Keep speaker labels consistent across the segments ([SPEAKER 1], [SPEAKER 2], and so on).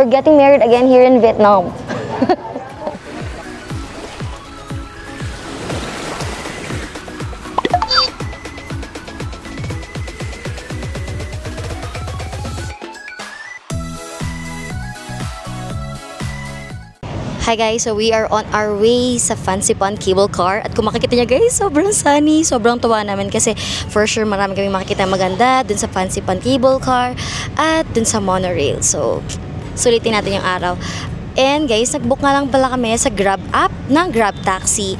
[SPEAKER 1] we're getting married again here in Vietnam. Hi guys, so we are on our way sa Fancy Pond Cable Car. At kung makikita niya guys, sobrang sunny, sobrang tuwa namin kasi for sure marami kami makikita maganda dun sa Fancy Pond Cable Car at dun sa monorail. So, sulitin natin yung araw. And guys, nag-book nga lang pala kami sa Grab app ng Grab Taxi.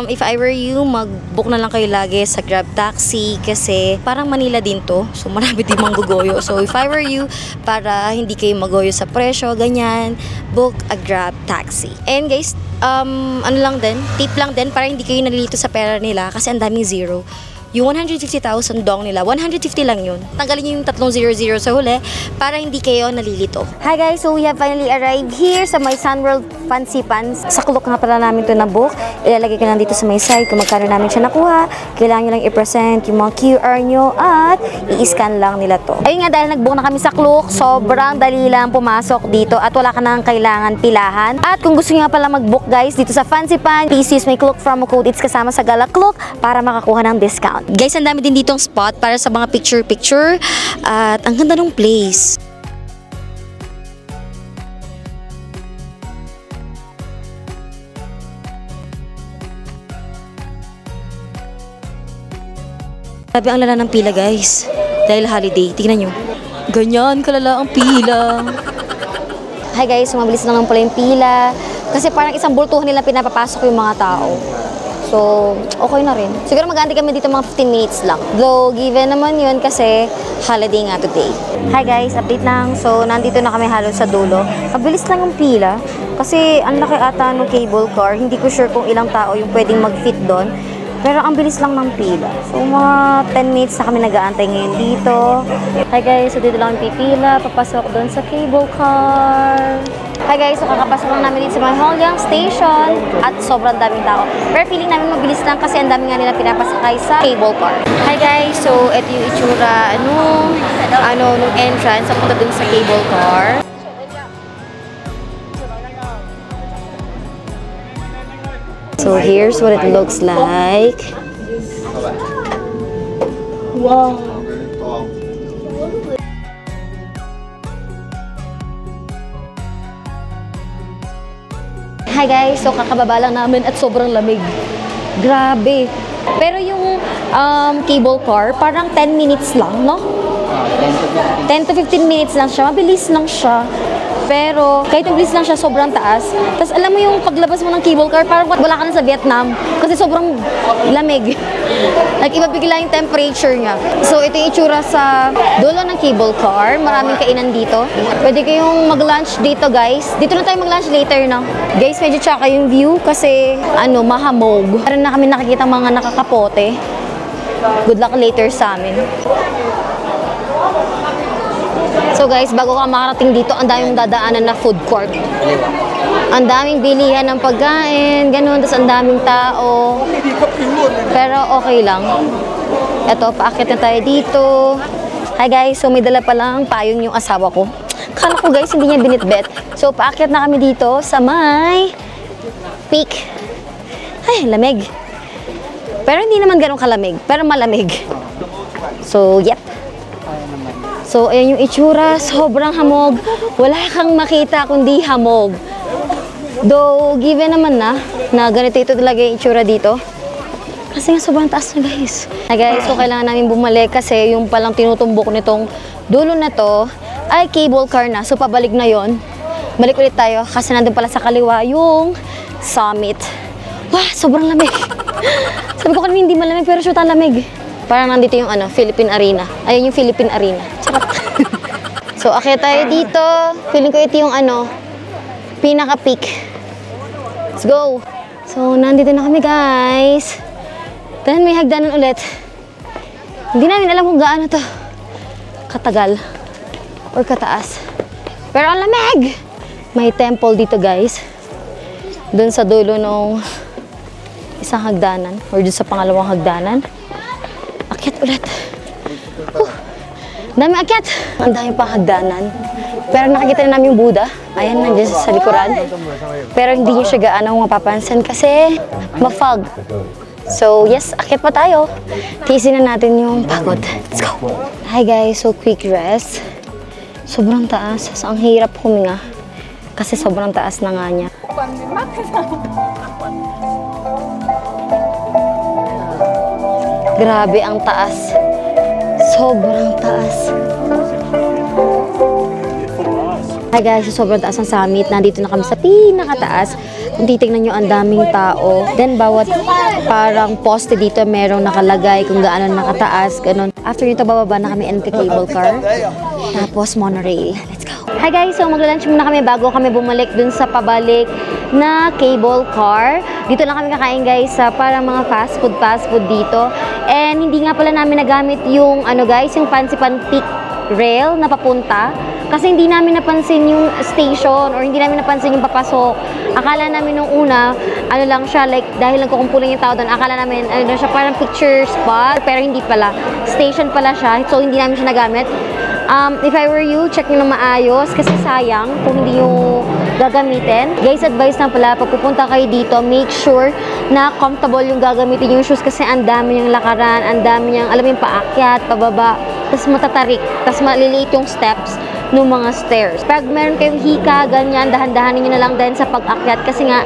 [SPEAKER 1] If I were you, mag-book na lang kayo lagi sa Grab Taxi kasi parang Manila din to. So marami din manggugoyo. So if I were you, para hindi kayo magoyo sa presyo, ganyan, book a Grab Taxi. And guys, ano lang din, tip lang din para hindi kayo nalilito sa pera nila kasi ang daming zero. Yung 150,000 dong nila, 150 lang yun. Tanggalin nyo yung 300 sa huli para hindi kayo nalilito. Hi guys, so we have finally arrived here sa my Sunworld Fancy Pants. Sa clock nga pala namin ito na book. Ilalagay ko lang dito sa my side kung magkano namin siya nakuha. Kailangan nyo lang i-present yung mga QR nyo at i-scan lang nila to. Ayun nga, dahil nag-book na kami sa clock, sobrang dali lang pumasok dito at wala ka nang kailangan pilahan. At kung gusto nyo nga pala mag-book guys dito sa Fancy Pants, please use my clock promo code. It's kasama sa Gala Clock para makakuha ng discount. Guys, ang dami din ditong spot para sa mga picture-picture at ang ganda ng place. Sabi ang lala ng pila guys, dahil holiday. Tingnan nyo, ganyan kalala ang pila. Hi guys, mabilis lang pala yung pila kasi parang isang bultuhan nila pinapapasok yung mga tao. So, okay na rin. Siguro mag-aantay kami dito mga 15 minutes lang. Though, given naman yun kasi holiday nga today. Hi guys, update lang. So, nandito na kami halos sa dulo. Mabilis lang yung pila. Kasi, ang laki ata ng cable car. Hindi ko sure kung ilang tao yung pwedeng mag-fit doon. Pero ang bilis lang ng pila. So, mga 10 minutes na kami nag-aantay ngayon dito. Hi guys, so dito lang pipila. Papasok doon sa cable car. Hi guys, so kakapasok lang namin dito sa may Honggang Station at sobrang daming tao. Pero feeling namin mabilis lang kasi ang dami nga nila pinapasakay sa cable car. Hi guys, so ito yung itsura nung entrance sa punta dun sa cable car. So here's what it looks like. Wow. Hi guys, so kakababa lang namin at sobrang lamig. Grabe. Pero yung cable car, parang 10 minutes lang, no? 10 to 15 minutes lang siya. Mabilis lang siya. Pero kahit mabilis lang siya, sobrang taas. Tapos alam mo yung paglabas mo ng cable car, parang wala ka na sa Vietnam. Kasi sobrang lamig. Nag-iba bigla yung temperature niya. So ito yung itsura sa dulo ng cable car. Maraming kainan dito. Pwede kayong mag-lunch dito guys. Dito na tayo mag-lunch later na. Guys, medyo tsaka yung view kasi mahamog. Meron na kami nakikita mga nakakapote. Good luck later sa amin. So guys, bago ka makarating dito, ang daming dadaanan na food court. Ang daming bilihan ng pagkain, ganun, tapos ang daming tao. Pero okay lang. Eto, paakyat na tayo dito. Hi guys, so may dala palang payong yung asawa ko. Kala ko guys, hindi niya binitbet. So paakyat na kami dito sa may peak. Ay, lamig. Pero hindi naman ganun kalamig, pero malamig. So, yep. So, ayan yung itsura. Sobrang hamog. Wala kang makita kundi hamog. Though, given naman na ganito ito talaga yung itsura dito. Kasi nga sobrang taas na guys. Hi guys, so kailangan namin bumalik kasi yung palang tinutumbok nitong dulo na to ay cable car na. So, pabalik na yon. Balik ulit tayo kasi nandun pala sa kaliwa yung summit. Wah, sobrang lamig. Sabi ko kanina hindi malamig pero shoot ang lamig. Parang nandito yung Philippine Arena. Ayun yung Philippine Arena. So, akyat tayo dito. Feeling ko ito yung pinaka-peak. Let's go! So, nandito na kami guys. Then, may hagdanan ulit. Hindi namin alam kung gaano to katagal or kataas. Pero ang lamig! May temple dito guys. Doon sa dulo ng isang hagdanan or doon sa pangalawang hagdanan. Akyat ulit. Dami akyat. Ang dami pang hagdanan. Pero nakikita na namin yung Buddha. Ayan, nandiyan sa likuran. Pero hindi nyo siya gaano mapapansin kasi ma-fog. So, yes, akit pa tayo. Tiisin na natin yung pagod. Let's go! Hi guys, so quick rest. Sobrang taas. So, ang hirap huminga. Kasi sobrang taas na nga niya. Grabe ang taas. Sobrang taas. Hi guys, sobrang taas ang summit. Nandito na kami sa pinakataas. Kung titignan nyo, ang daming tao. Then, bawat parang poste dito, merong nakalagay kung gaano nakataas. Ganun. After nito, bababa na kami into cable car. Tapos, monorail. Let's go. Hi guys, so magla-lunch muna kami bago kami bumalik dun sa pabalik na cable car. Dito lang kami kakain guys sa parang mga fast food dito. And hindi nga pala namin nagamit yung guys, yung Fancy Pan Peak rail na papunta. Kasi hindi namin napansin yung station or hindi namin napansin yung papasok. Akala namin nung una, lang siya, like, dahil nagkukumpulan yung tao doon, akala namin, siya parang picture spot, pero hindi pala. Station pala siya, so hindi namin siya nagamit. If I were you, check nyo na maayos kasi sayang kung hindi nyo gagamitin. Guys, advice na pala, pag pupunta kayo dito, make sure na comfortable yung gagamitin yung shoes kasi ang dami niyang lakaran, ang dami niyang, alam yung paakyat, pababa, tapos matatarik, tapos maliliit yung steps ng mga stairs. Pag meron kayong hika, ganyan, dahan-dahanin nyo na lang din sa pag-akyat kasi nga,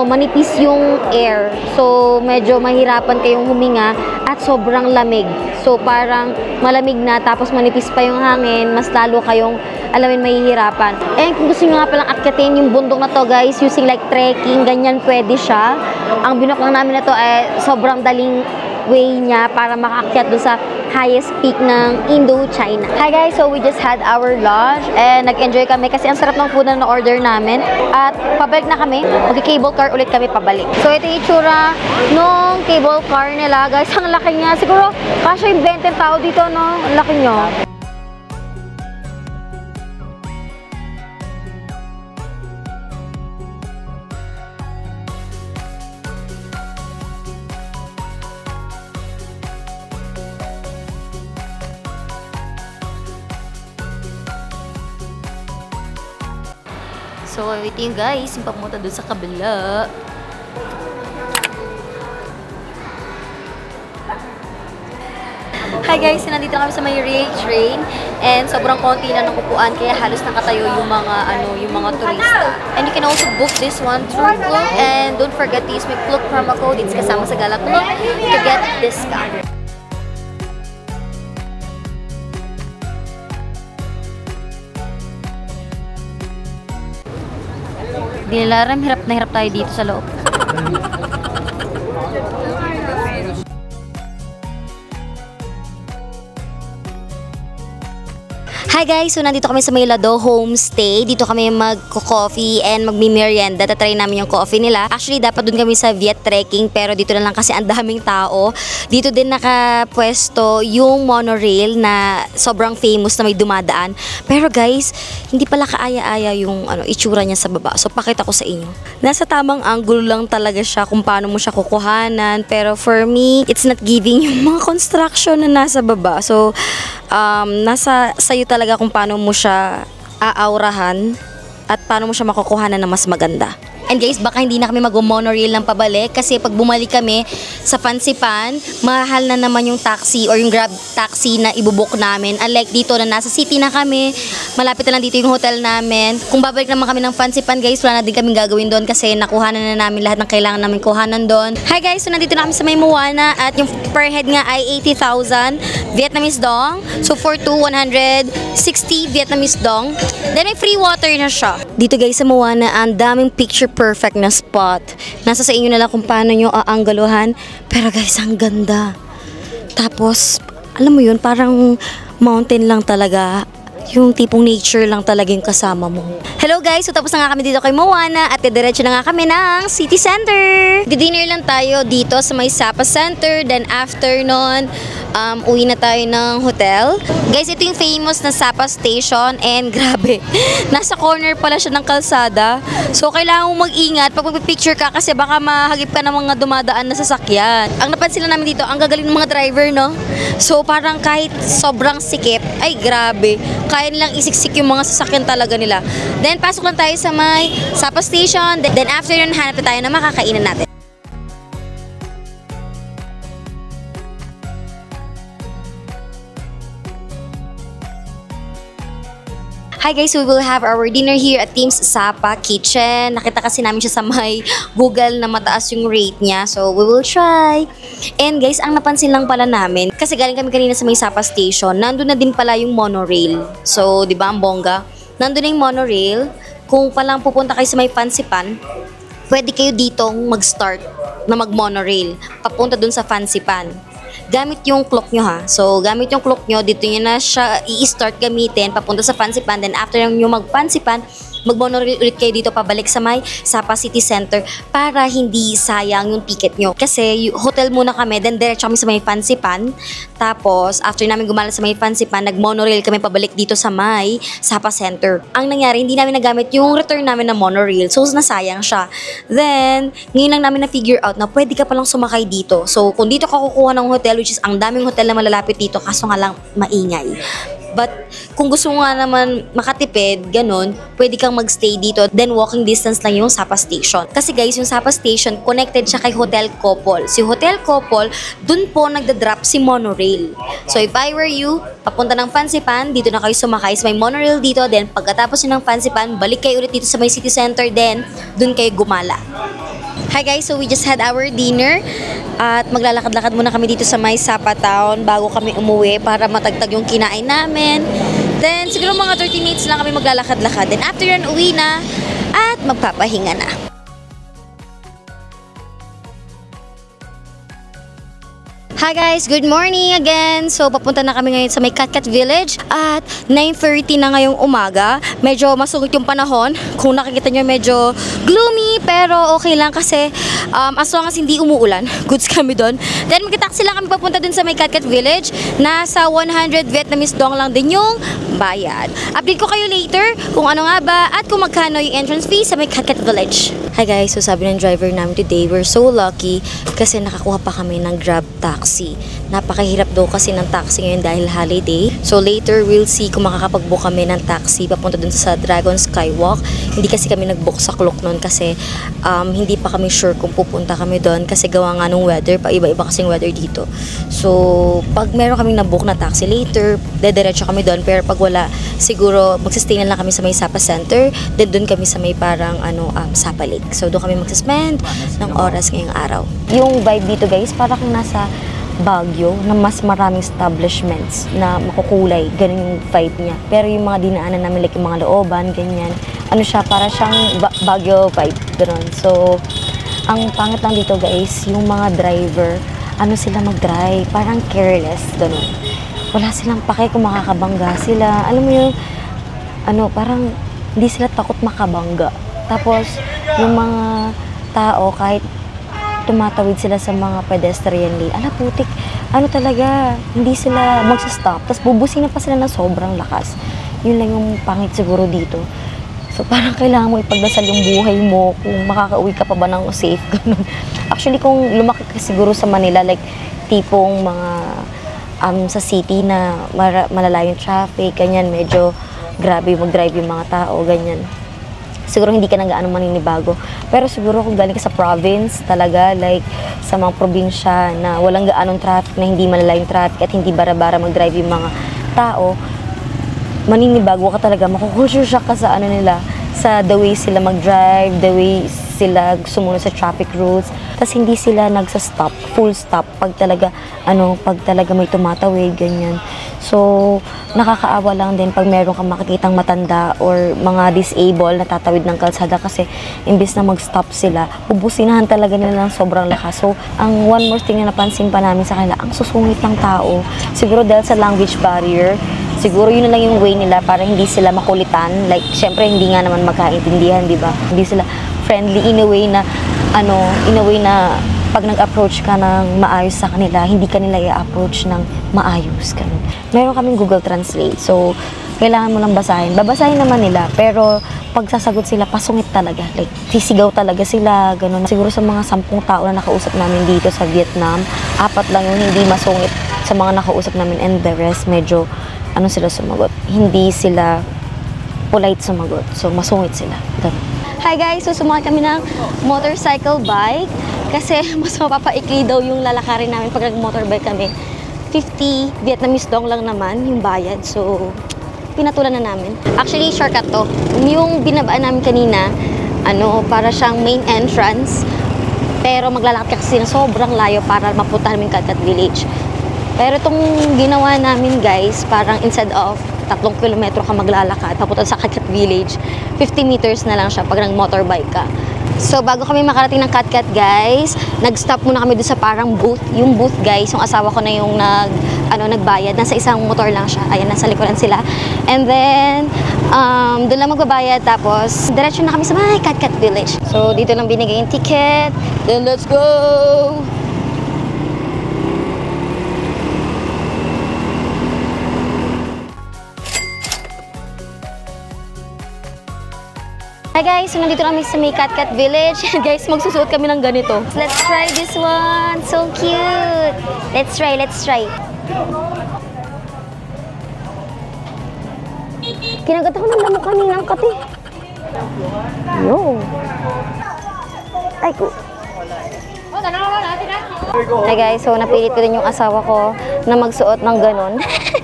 [SPEAKER 1] manipis yung air. So, medyo mahirapan kayong huminga at sobrang lamig. So, parang malamig na tapos manipis pa yung hangin, mas lalo kayong, mahihirapan. And kung gusto nyo nga palang akyatin yung bundok na to, guys, using like trekking, ganyan pwede siya. Ang binook lang namin na to ay sobrang daling way niya para makaakyat doon sa highest peak ng Indochina. Hi guys, so we just had our lunch and nag-enjoy kami kasi ang sarap ng food na na-order namin at pabalik na kami, mag-cable car ulit kami pabalik. So ito yung itsura nung cable car nila guys, ang laki niya, siguro kasya yung 20 tao dito, no? Ang laki niya. So, ito yung guys, yung papunta doon sa kabila. Hi guys, nandito kami sa may rail train and sobrang konti na ng upuan kaya halos nakatayo yung mga turista. And you can also book this one through Klook and don't forget to use my Klook promo code. It's kasama sa Gala Klook to get discount. Dinilaram, hirap na hirap tayo dito sa loob. Hi guys! So, nandito kami sa may Lado Homestay. Dito kami mag-coffee and magmi-merienda. Tatry namin yung coffee nila. Actually, dapat dun kami sa Viet Trekking pero dito na lang kasi ang daming tao. Dito din nakapwesto yung monorail na sobrang famous na may dumadaan. Pero guys, hindi pala kaaya-aya yung itsura niya sa baba. So, pakita ko sa inyo. Nasa tamang angulo lang talaga siya kung paano mo siya kukuhanan. Pero for me, it's not giving yung mga construction na nasa baba. So, nasa sayo talaga kung paano mo siya aaurahan at paano mo siya makukuhanan na mas maganda. And guys, baka hindi na kami mag-monorail ng pabalik kasi pag bumalik kami sa Fancy Pan, mahal na naman yung taxi or yung Grab taxi na ibubuk namin. Unlike dito na nasa city na kami, malapit na lang dito yung hotel namin. Kung babalik naman kami ng Fancy Pan guys, wala na din kaming gagawin doon kasi nakuhanan na namin lahat ng kailangan namin kuhanan doon. Hi guys, so nandito na kami sa may Moana at yung per head nga ay 80,000 Vietnamese dong. So for 160 Vietnamese dong. Then may free water na siya. Dito guys sa Moana, ang daming picture perfect na spot. Nasa sa inyo na lang kung paano nyo aanggaluhan. Pero guys, ang ganda. Tapos, alam mo yun, parang mountain lang talaga. Yung tipong nature lang talaga yung kasama mo. Hello guys! So tapos na nga kami dito kay Moana at diretso na nga kami ng City Center. Di-dinner lang tayo dito sa may Sapa Center. Then after nun, Uwi na tayo ng hotel. Guys, ito yung famous na Sapa Station and grabe, nasa corner pala siya ng kalsada. So, kailangan mong mag-ingat pag magpipicture ka kasi baka mahagip ka ng mga dumadaan na sasakyan. Ang napansin lang namin dito, ang gagaling ng mga driver, no? So, parang kahit sobrang sikip, ay grabe, kaya nilang isiksik yung mga sasakyan talaga nila. Then, pasok lang tayo sa may Sapa Station. Then, after yun, hanap na tayo na makakainan natin. Hi guys, we will have our dinner here at Team's Sapa Kitchen. Nakita kasi namin siya sa may Google na mataas yung rate niya. So, we will try. And guys, ang napansin lang pala namin, kasi galing kami kanina sa may Sapa Station, nandun na din pala yung monorail. So, di ba ang bongga? Nandun na yung monorail. Kung palang pupunta kayo sa may Fansipan, pwede kayo ditong mag-start na mag-monorail. Papunta dun sa Fansipan. Gamit yung clock nyo ha. So, gamit yung clock nyo, dito nyo na siya i-start gamitin, papunta sa Fansipan. Then, after yung mag-Fansipan, mag-monorail ulit kayo dito pabalik sa may Sapa City Center para hindi sayang yung ticket nyo. Kasi, hotel muna kami, then diretso kami sa may Fansipan. Tapos, after namin gumala sa may Fansipan, nag-monorail kami pabalik dito sa may Sapa Center. Ang nangyari, hindi namin nagamit yung return namin na monorail. So, nasayang siya. Then, ngayon lang namin na-figure out na pwede ka palang sumakay dito. So, kung dito ka kukuha ng hotel, which is ang daming hotel na malalapit dito, kaso nga lang maingay. But, kung gusto mo nga naman makatipid, ganun, pwede kang magstay dito, then walking distance lang yung Sapa Station. Kasi guys, yung Sapa Station, connected siya kay Hotel Couple. Si Hotel Couple, dun po nagda-drop si monorail. So, if I were you, papunta ng Fansipan, dito na kayo sumakay sa may monorail dito, then pagkatapos nyo ng Fansipan, balik kayo ulit dito sa may City Center, then dun kayo gumala. Hi guys, so we just had our dinner at maglalakad-lakad muna kami dito sa may Sapa Town bago kami umuwi para matagtag yung kinain namin. Then siguro mga 30 minutes lang kami maglalakad-lakad. Then after yun, uwi na at magpapahinga na. Hi guys, good morning again. So papunta na kami ngayon sa may Katkat Village at 9:30 na ngayong umaga. Medyo masungit yung panahon. Kung nakikita nyo medyo gloomy pero okay lang kasi as long as hindi umuulan, goods kami doon. Then magkitaksi lang kami papunta dun sa may Katkat Village. Nasa 100 Vietnamese dong lang din yung bayad. Update ko kayo later kung ano nga ba at kung magkano yung entrance fee sa may Katkat Village. Hi guys, so sabi ng driver namin today, we're so lucky kasi nakakuha pa kami ng Grab taxi. Napakahirap daw kasi ng taxi ngayon dahil holiday. So later, we'll see kung makakapag-book kami ng taxi papunta dun sa Dragon Skywalk. Hindi kasi kami nag-book sa clock noon kasi hindi pa kami sure kung pupunta kami doon kasi gawa nga ng weather, pa iba-iba kasing weather dito. So, pag meron kaming na-book na taxi later, dediretso kami doon. Pero pag wala, siguro magsistay na lang kami sa may Sapa Center, then doon kami sa may parang Sapa Lake. So, doon kami magsispend ng oras ngayong araw. Yung vibe dito guys, parang nasa Baguio na mas maraming establishments na makukulay, ganun yung vibe niya. Pero yung mga dinaanan namin, like yung mga looban, ganyan, ano siya, para siyang Baguio vibe, ganun. So, ang pangit lang dito guys, yung mga driver, ano sila mag-drive, parang careless, ganun. Wala silang pake kung makakabangga sila. Alam mo yung, parang hindi sila takot makabangga. Tapos, yung mga tao, kahit tumatawid sila sa mga pedestrian lane, putik, talaga, hindi sila magsastop. Tapos bubusin na pa sila ng sobrang lakas. Yun lang yung pangit siguro dito. So parang kailangan mo ipagdasal yung buhay mo kung makakauwi ka pa ba ng safe, ganun. Actually, kung lumaki ka siguro sa Manila, like tipong mga sa city na malala yung traffic, ganyan, medyo grabe mag-drive yung mga tao, ganyan. Siguro hindi ka na gaano maninibago. Pero siguro kung galing ka sa province talaga, like sa mga probinsya na walang gaanong traffic, na hindi malala yung traffic at hindi bara-bara mag-drive yung mga tao, maninibago ka talaga, makukulture shock ka sa nila, sa the way sila mag-drive, the way sila sumunod sa traffic rules. Tapos hindi sila nagsa-stop, full stop pag talaga may tumatawid, ganyan. So, nakakaawa lang din pag meron kang makikitang matanda or mga disabled na tatawid ng kalsada kasi imbis na mag-stop sila, bubusinahan talaga nila ng sobrang lakas. So, ang one more thing na napansin pa namin sa kanila, ang susungit ng tao. Siguro dahil sa language barrier, siguro yun na lang yung way nila para hindi sila makulitan. Like, syempre hindi nga naman magkaintindihan, di ba? Hindi sila friendly in a way na pag nag-approach ka ng maayos sa kanila, hindi ka nila i-approach ng maayos. Ganun. Meron kaming Google Translate. So, kailangan mo lang basahin. Babasahin naman nila, pero pag sasagot sila, pasungit talaga. Like, sisigaw talaga sila, ganun. Siguro sa mga 10 tao na nakausap namin dito sa Vietnam, 4 lang yung hindi masungit sa mga nakausap namin, and the rest, medyo, ano sila sumagot. Hindi sila polite sumagot. So, masungit sila. Ganun. Hi guys! So, sumakay kami ng motorcycle bike kasi mas mapapaikli daw yung lalakarin namin pag nag-motorbike kami. 50 Vietnamese dong lang naman yung bayad. So, pinatulan na namin. Actually, shortcut to. Yung binabaan namin kanina, para siyang main entrance. Pero maglalakad kasi na sobrang layo para mapunta namin Cat Cat Village. Pero itong ginawa namin guys, parang instead of 3 kilometro ka maglalakad papunta sa Cat Cat Village, 50 meters na lang siya pag nag-motorbike ka. So, bago kami makarating ng Cat Cat guys, nag-stop muna kami doon sa parang booth. Yung booth guys, yung asawa ko na yung nagbayad. Nasa isang motor lang siya. Ayan, nasa likuran sila. And then, doon lang magbabayad. Tapos, diretso na kami sa may Cat Cat Village. So, dito lang binigay yung ticket. Then, let's go! Hi guys! So, nandito kami sa may Cat Cat Village. Guys, magsusuot kami ng ganito. Let's try this one! So cute! Let's try, let's try. Kinagat ako ng damo kaninang kati. Yo! Ay ko! Hi guys, so napilit ko din yung asawa ko na magsuot ng ganon.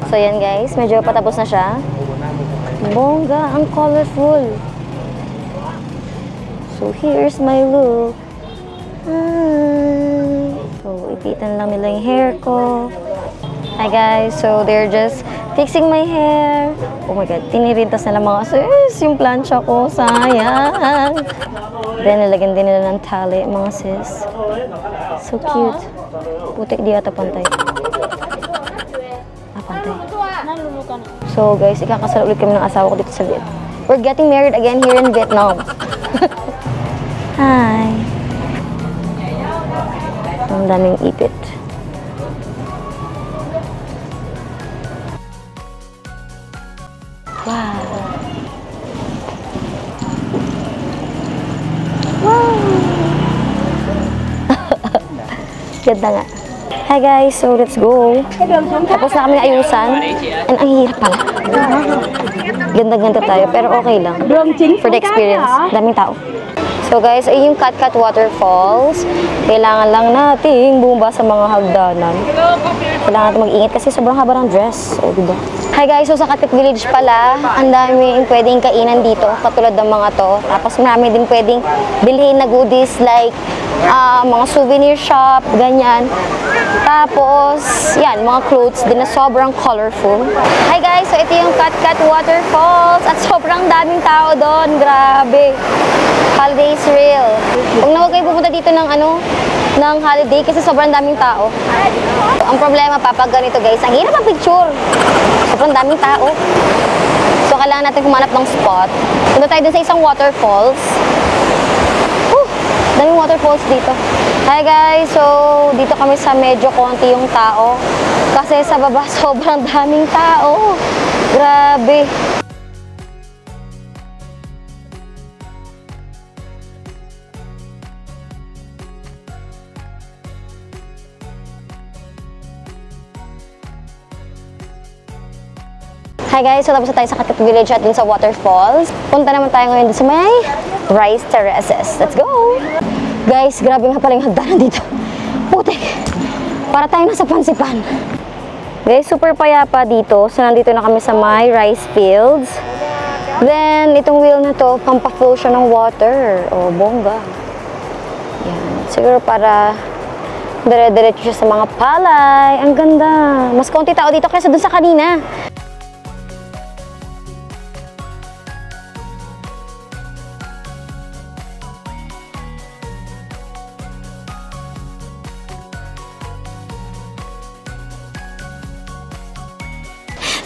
[SPEAKER 1] So yan guys, medyo patapos na siya. Bongga, ang colorful. So here's my look. So ipitan lang nila yung hair ko. Hi guys, so they're just fixing my hair. Oh my god, tinirintas nila mga sis, yung plancha ko, sayang. Then nilagyan din nila ng tali, mga sis. So cute. Putik di ata pantay. Pantay. So guys, ikakasal ulit kami ng asawa ko dito sa Vietnam. We're getting married again here in Vietnam. Hi. Ang daming ipit. Wow. Wow. Ganda nga. Hi guys, so let's go. Tapos na kami ayusan. And ang hirap pala. Ganda-ganda tayo, pero okay lang. For the experience. Daming tao. So guys, ay yung Cat Cat Waterfalls. Kailangan lang nating bumaba sa mga hagdanan. Kailangan natin mag-ingat kasi sobrang haba ng dress. O, diba? Hi guys, so sa Cat Cat Village pala, ang daming pwedeng kainan dito, katulad ng mga to. Tapos marami din pwedeng bilhin na goodies like mga souvenir shop, ganyan. Tapos, yan, mga clothes din na sobrang colorful. Hi guys, so ito yung Cat Cat Waterfalls at sobrang daming tao doon. Grabe. Holiday is real. Huwag na huwag kayo pupunta dito ng ng holiday kasi sobrang daming tao. Ang problema pa pag ganito guys, ang hirap ang picture. Sobrang daming tao. So kailangan natin humanap ng spot. Punta tayo dun sa isang waterfalls. Daming waterfalls dito. Hi guys, so dito kami sa medyo konti yung tao. Kasi sa baba sobrang daming tao. Grabe. Hi guys, so tapos na tayo sa Cat Cat Village at dun sa waterfalls. Punta naman tayo ngayon dun sa may rice terraces. Let's go! Guys, grabe nga pala yung hagdanan dito. Putik! Para tayo nasa pansipan. Guys, super payapa dito. So nandito na kami sa may rice fields. Then, itong wheel na to, pampa-flow siya ng water. O, bongga. Yan. Siguro para dire-diretso siya sa mga palay. Ang ganda. Mas konti tao dito kaysa dun sa kanina.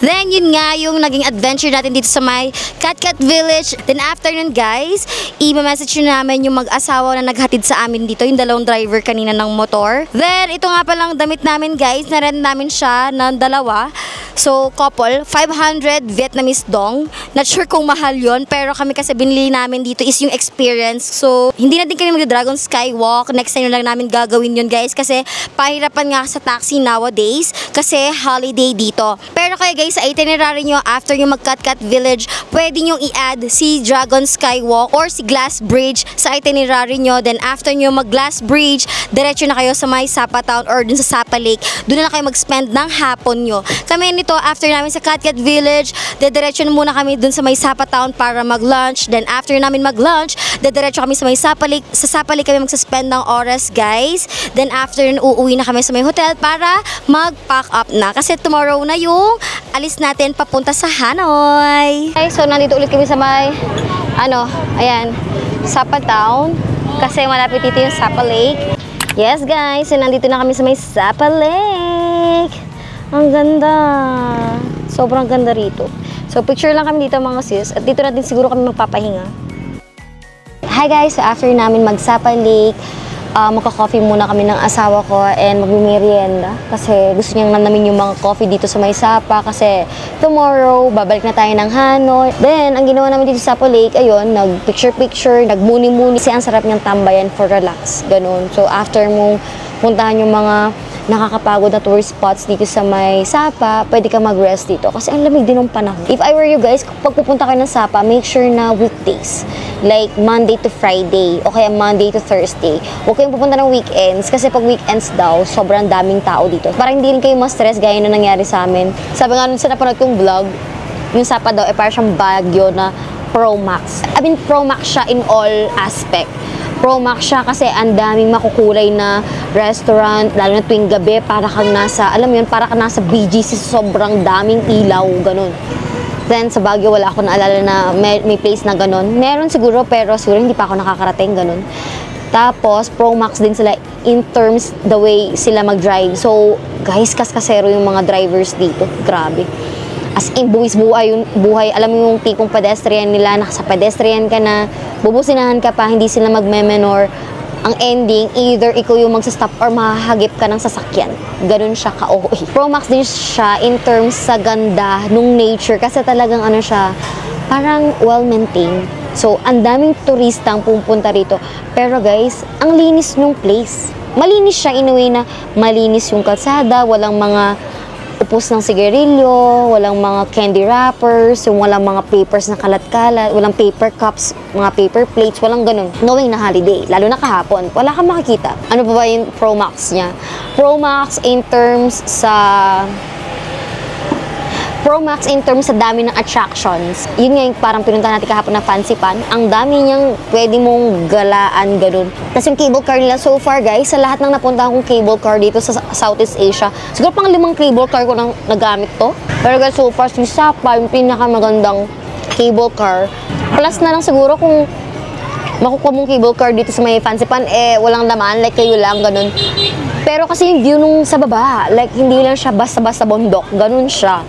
[SPEAKER 1] Then, yun nga yung naging adventure natin dito sa may Cat Village. Then, after nun, guys, i-message nyo namin yung mag-asawa na naghatid sa amin dito, yung dalawang driver kanina ng motor. Then, ito nga palang damit namin, guys. Na-rent namin siya ng dalawa. So, couple, 500 Vietnamese dong. Not sure kung mahal yon, pero kami kasi binili namin dito is yung experience. So, hindi na din kami mag-Dragon Skywalk. Next time lang namin gagawin yun, guys, kasi pahirapan nga sa taxi nowadays kasi holiday dito. Pero kaya guys, sa itinerary nyo, after yung mag-Cat Village, pwede nyo i-add si Dragon Skywalk or si Glass Bridge sa itinerary nyo. Then, after nyo mag-Glass Bridge, diretso na kayo sa may Sapa Town or dun sa Sapa Lake. Doon na kayo mag-spend ng hapon nyo. Kami nito, after namin sa Cat Village, dediretso na muna kami dun sa may Sapa Town para mag-lunch. Then after namin mag-lunch, dediretso kami sa may Sapa Lake. Sa Sapa Lake kami mag-suspend ng oras, guys. Then after nun, uuwi na kami sa may hotel para mag-pack up na. Kasi tomorrow na yung alis natin papunta sa Hanoi. Okay, so nandito ulit kami sa may, ayan, Sapa Town. Kasi malapit dito yung Sapa Lake. Yes, guys, so nandito na kami sa may Sapa Lake. Ang ganda. Sobrang ganda rito. So, picture lang kami dito mga sis. At dito natin siguro kami magpapahinga. Hi guys! So, after namin mag-Sapa Lake, magka-coffee muna kami ng asawa ko and magmimerienda. Kasi gusto niyang namin yung mga coffee dito sa may Sapa. Kasi tomorrow, babalik na tayo ng Hanoi. Then, ang ginawa namin dito sa Sapa Lake, ayun, nag-picture-picture, nagmuni-muni. Kasi ang sarap niyang tambayan for relax. Ganun. So, after mong puntahan yung mga nakakapagod na tourist spots dito sa may Sapa, pwede ka mag-rest dito kasi ang lamig din ng panahon. If I were you guys, pag pupunta kayo ng Sapa, make sure na weekdays. Like Monday to Friday o kaya Monday to Thursday. Huwag kayong pupunta ng weekends kasi pag weekends daw, sobrang daming tao dito. Para hindi rin kayo ma-stress gaya na nangyari sa amin. Sabi nga nun sa napanood kong vlog, yung Sapa daw, parang siyang Baguio na Pro Max. I mean, Pro Max siya in all aspect. Pro Max siya kasi ang daming makukulay na restaurant, lalo na tuwing gabi, para kang nasa, alam mo yun, para kang nasa BGC, sobrang daming ilaw, ganun. Then, sa Baguio, wala ako naalala na may place na ganun. Meron siguro, pero siguro hindi pa ako nakakarating, ganun. Tapos, Pro Max din sila in terms the way sila mag-drive. So, guys, kaskasero yung mga drivers dito. Grabe. As in, buwis-buhay yung buhay. Alam mo yung tipong pedestrian nila, nakasa pedestrian ka na, bubusinahan ka pa, hindi sila magme-menor. Ang ending, either ikaw yung magsastop or mahahagip ka ng sasakyan. Ganun siya ka-OA. Pro Max din siya in terms sa ganda nung nature kasi talagang ano siya, parang well-maintained. So, ang daming turista ang pupunta rito. Pero guys, ang linis nung place. Malinis siya in a way na malinis yung kalsada, walang mga upos ng sigarilyo, walang mga candy wrappers, yung walang mga papers na kalat-kalat, walang paper cups, mga paper plates, walang ganun. Knowing na holiday, lalo na kahapon, wala kang makikita. Ano pa ba yung Pro Max niya? Pro Max in terms sa dami ng attractions. Yun nga yung parang pinuntahan natin kahapon na Fancy Pan. Ang dami niyang pwede mong galaan, ganun. Tapos yung cable car nila so far, guys, sa lahat ng napuntahan kong cable car dito sa Southeast Asia, siguro pang 5 cable car ko nang nagamit to. Pero guys, so far, si Sapa, yung pinakamagandang cable car. Plus na lang siguro kung makukuha mong cable car dito sa may Fancy Pan, walang laman, like kayo lang, ganun. Pero kasi yung view nung sa baba, like hindi lang siya basta-basta bundok, ganun siya.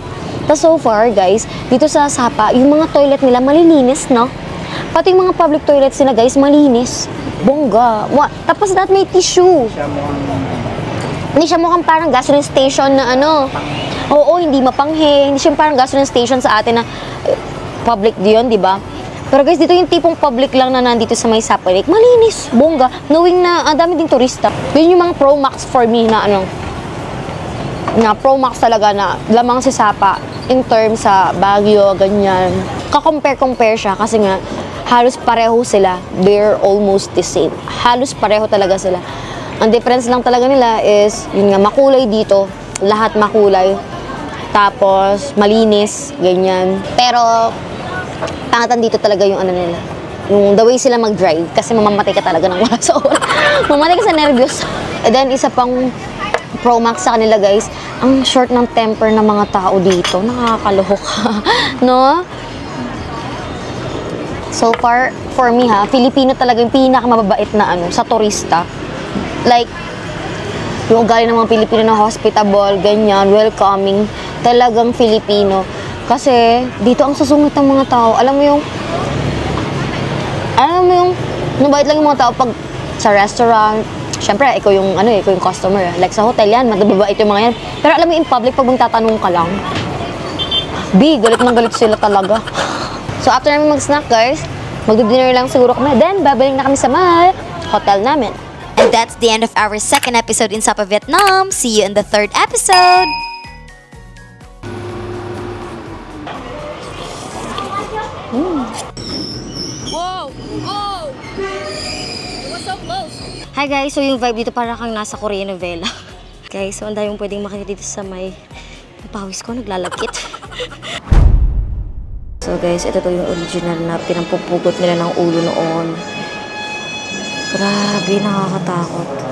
[SPEAKER 1] Tapos so far, guys, dito sa Sapa, yung mga toilet nila malilinis, no? Pati yung mga public toilets nila, guys, malinis. Bongga. Tapos lahat may tissue. Hindi siya mukhang parang gasoline station na ano. Oo, hindi mapanghe. Hindi siya parang gasoline station sa atin na public diyon, di ba? Pero guys, dito yung tipong public lang na nandito sa may Sapa Lake. Malinis. Bongga. Knowing na dami din turista. Yun yung mga Pro Max for me na ano. Na Pro Max talaga na lamang si Sapa in terms sa Baguio, ganyan. Ka-compare siya kasi nga halos pareho sila. They're almost the same. Halos pareho talaga sila. Ang difference lang talaga nila is, yun nga, makulay dito. Lahat makulay. Tapos, malinis, ganyan. Pero, pangatan dito talaga yung ano nila. Yung the way sila mag-drive. Kasi mamamatay ka talaga ng wala sa oras. Mamamatay ka sa nervyos. And then, isa pang Pro Max sa kanila, guys, ang short ng temper ng mga tao dito. Nakakaluhok. No? So far, for me ha, Filipino talaga yung pinakamababait na ano, sa turista. Like, yung ugali ng mga Pilipino na hospitable, ganyan, welcoming. talagang Filipino. Kasi dito ang susungit ng mga tao. Alam mo yung nabait lang yung mga tao pag sa restaurant. Siyempre, ikaw yung customer. Like sa hotel yan, mababait yung mga yan. Pero alam mo in public, pag magtatanong ka lang, galit ng galit sila talaga. So after namin mag-snack guys, mag-dinner lang siguro kami. Then, babalik na kami sa hotel namin.
[SPEAKER 2] And that's the end of our second episode in Sapa Vietnam. See you in the third episode.
[SPEAKER 1] Whoa! Oh! It was so close. Hi guys, so yung vibe dito para kang nasa Korean novela. Guys, so ang dami mong pwedeng makikita dito sa may pawis ko, naglalagkit. So guys, ito to yung original na pinampupugot nila ng ulo noon. Grabe, nakakatakot.